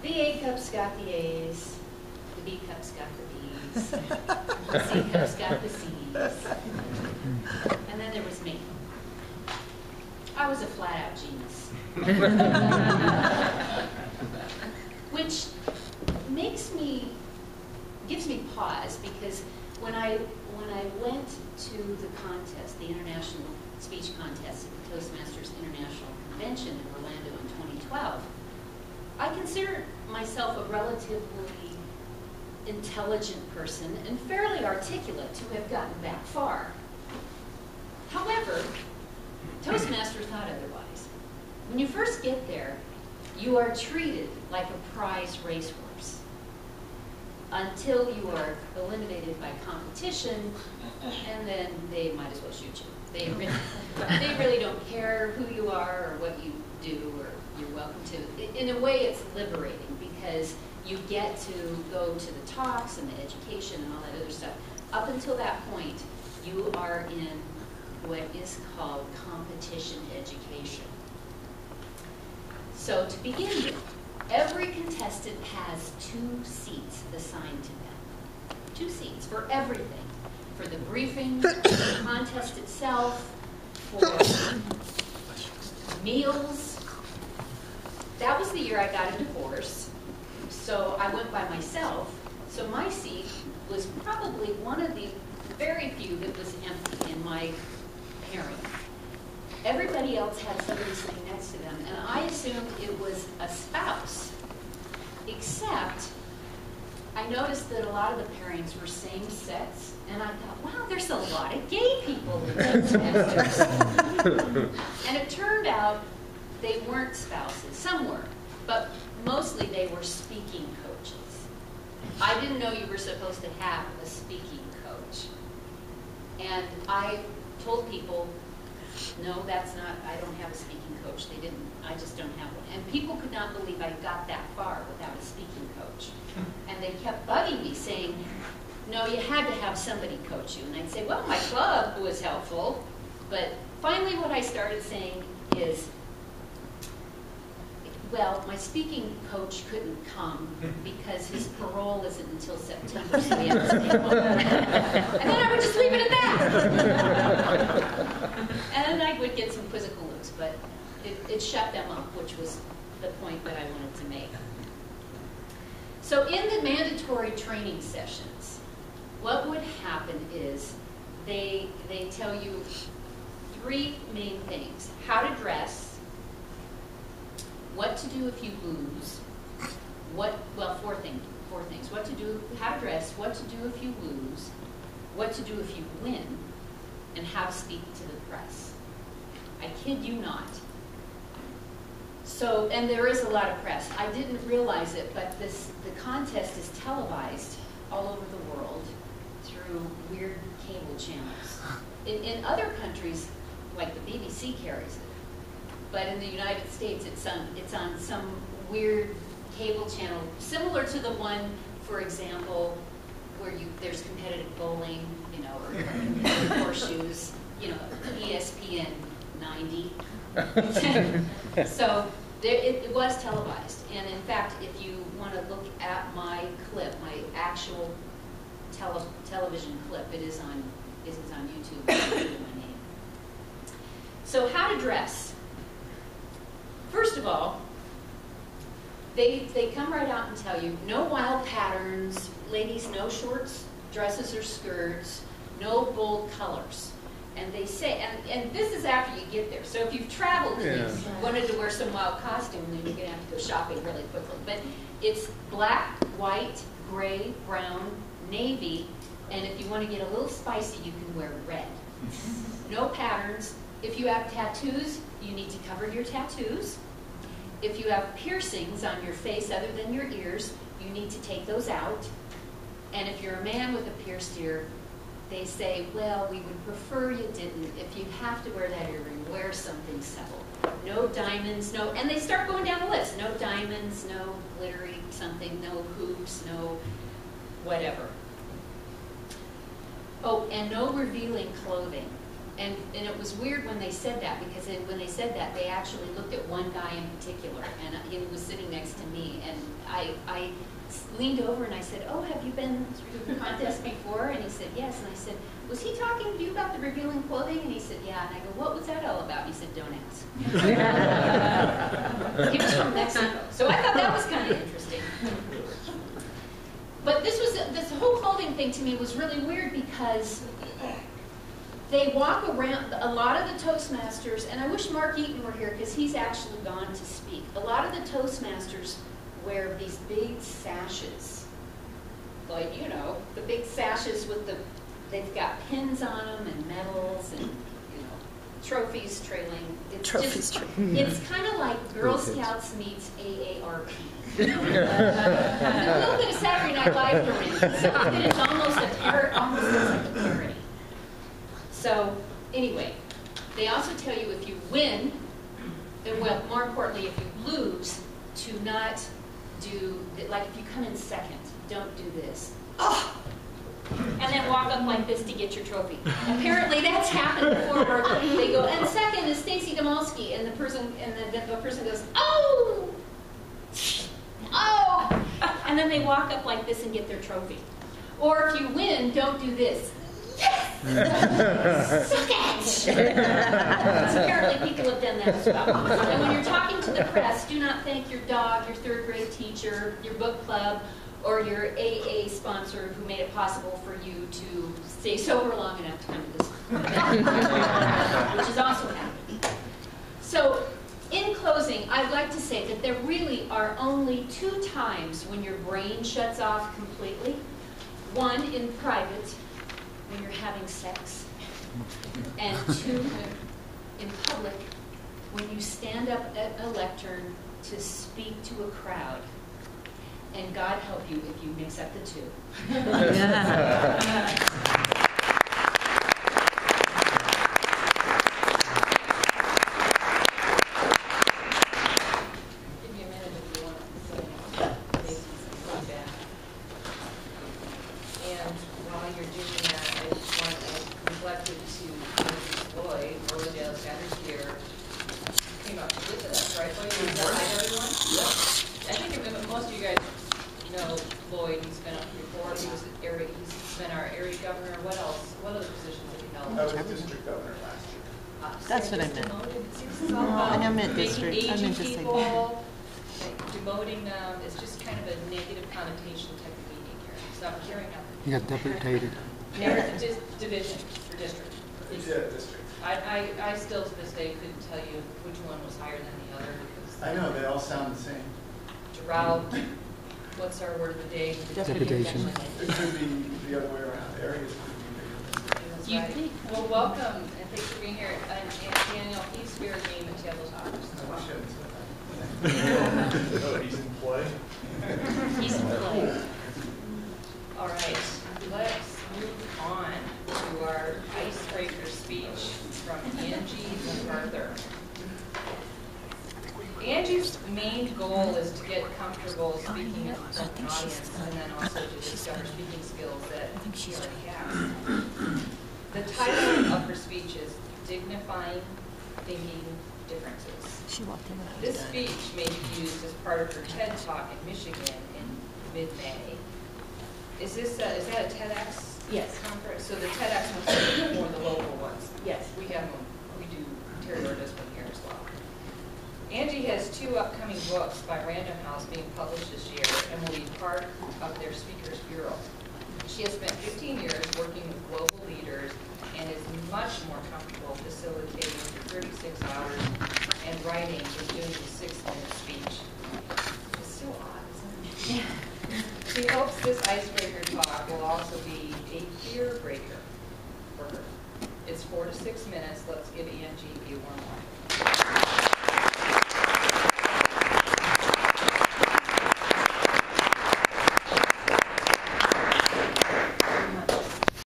The A cups got the A's, the B cups got the B's, the C cups got the C's, and then there was me. I was a flat-out genius. Which gives me pause, because when I went to the contest, the international speech contest at the Toastmasters International Convention in Orlando in 2012, I consider myself a relatively intelligent person and fairly articulate to have gotten that far. However, Toastmasters thought otherwise. When you first get there, you are treated like a prize racehorse until you are eliminated by competition, and then they might as well shoot you. They really don't care who you are or what you do or you're welcome to. In a way, it's liberating, because you get to go to the talks and the education and all that other stuff. Up until that point, you are in what is called competition education. So to begin with, every contestant has 2 seats assigned to them. 2 seats for everything. For the briefing, for the contest itself, for meals. That was the year I got a divorce, so I went by myself. So my seat was probably one of the very few that was empty in my pairing. Everybody else had somebody sitting next to them, and I assumed it was a spouse, except I noticed that a lot of the pairings were same sex, and I thought, wow, there's a lot of gay people in Toastmasters. And it turned out they weren't spouses. Some were, but mostly they were speaking coaches. I didn't know you were supposed to have a speaking coach. And I told people, no, that's not, I don't have a speaking coach. They didn't, I just don't have one. And people could not believe I got that far without a speaking coach. And they kept bugging me saying, no, you had to have somebody coach you. And I'd say, well, my club was helpful. But finally what I started saying is, well, my speaking coach couldn't come because his parole isn't until September, so we have to stay home. And then I would just leave it at that. And I would get some quizzical looks, but it shut them up, which was the point that I wanted to make. So in the mandatory training sessions, what would happen is they tell you 3 main things: how to dress, what to do if you lose, 4 things. What to do, how to dress, what to do if you lose, what to do if you win, and how to speak to the press. I kid you not. So, and there is a lot of press. I didn't realize it, but the contest is televised all over the world through weird cable channels. In other countries, like the BBC carries it. But in the United States, it's on some weird cable channel, similar to the one, for example, where there's competitive bowling, you know, or competitive horseshoes, you know, ESPN 90. So it was televised, and in fact, if you want to look at my clip, my actual television clip, it is on YouTube. My name. So how to dress. First of all, they come right out and tell you, no wild patterns, ladies, no shorts, dresses or skirts, no bold colors. And they say, and this is after you get there. So if you've traveled and you wanted to wear some wild costume, then you're going to have to go shopping really quickly. But it's black, white, gray, brown, navy, and if you want to get a little spicy, you can wear red. No patterns. If you have tattoos, you need to cover your tattoos. If you have piercings on your face other than your ears, you need to take those out. And if you're a man with a pierced ear, they say, well, we would prefer you didn't. If you have to wear that earring, wear something subtle. No diamonds, no, and they start going down the list. No diamonds, no glittery something, no hoops, no whatever. Oh, and no revealing clothing. And it was weird when they said that, because when they said that, they actually looked at one guy in particular, and he was sitting next to me, and I leaned over and I said, "Oh, have you been through the contest before?" And he said, "Yes." And I said, "Was he talking to you about the revealing clothing?" And he said, "Yeah." And I go, "What was that all about?" And he said, "Don't ask." He was from Mexico, so I thought that was kind of interesting. But this whole clothing thing to me was really weird, because they walk around, a lot of the Toastmasters, and I wish Mark Eaton were here because he's actually gone to speak. A lot of the Toastmasters wear these big sashes, like, you know, the big sashes with they've got pins on them and medals and, you know, trophies trailing. It's it's kind of like Girl Scouts meets AARP. A little bit of Saturday Night Live for me. So it's almost looks like a parody. So anyway, they also tell you if you win, well, more importantly, if you lose, to not do, like if you come in second, don't do this. Oh! And then walk up like this to get your trophy. Apparently that's happened before, where they go, and second is Stacy Dymalski, and the person goes, "Oh! Oh!" And then they walk up like this and get their trophy. Or if you win, don't do this. Yes! Suck it! So apparently people have done that as well. And when you're talking to the press, do not thank your dog, your third grade teacher, your book club, or your AA sponsor who made it possible for you to stay sober long enough to come to this event, which is also happening. So in closing, I'd like to say that there really are only 2 times when your brain shuts off completely. One, in private, when you're having sex, and 2, in public, when you stand up at a lectern to speak to a crowd. And God help you if you mix up the 2. Give me a minute if you want to say feedback. And while you're doing that, I just want to reflect it to Lloyd, Rosendale Sanders here. Came out to visit us, right, Lloyd? Hi, everyone. Yeah. I think most of you guys know Lloyd. He's been up before. He's been our area governor. What else? What other positions have you held? I was district governor last year. That's what I meant. No, I meant district. I meant to say people, like, demoting them. It's just kind of a negative connotation type of meeting here. So I'm hearing nothing. You got deputated. Division for district. Yeah, district. I still to this day couldn't tell you which one was higher than the other. Because I know, they all sound the same. Drought, what's our word of the day? Deputation. It could be the other way around. Areas could be bigger. That's right. Well, welcome, and thanks for being here. And Daniel, please swear your name into Table's office. I shouldn't say that. Oh, he's in play? He's in play. All right, let's move on to our icebreaker speech from Angie MacArthur. Angie's main goal is to get comfortable speaking in front of an audience, and then also to discover speaking skills that she already has. The title of her speech is Dignifying Thinking Differences. This speech may be used as part of her TED Talk in Michigan in mid-May. Is that a TEDx? Yes. Conference? So the TEDx ones are more the local ones. Yes. We do, Terry does one here as well. Angie has 2 upcoming books by Random House being published this year and will be part of their Speakers Bureau. She has spent 15 years working with global leaders and is much more comfortable facilitating for 36 hours and writing than doing a 6-minute speech. It's so odd, isn't it? Yeah. She hopes this icebreaker talk will also be a fear breaker for her. It's 4 to 6 minutes. Let's give Angie a warm welcome.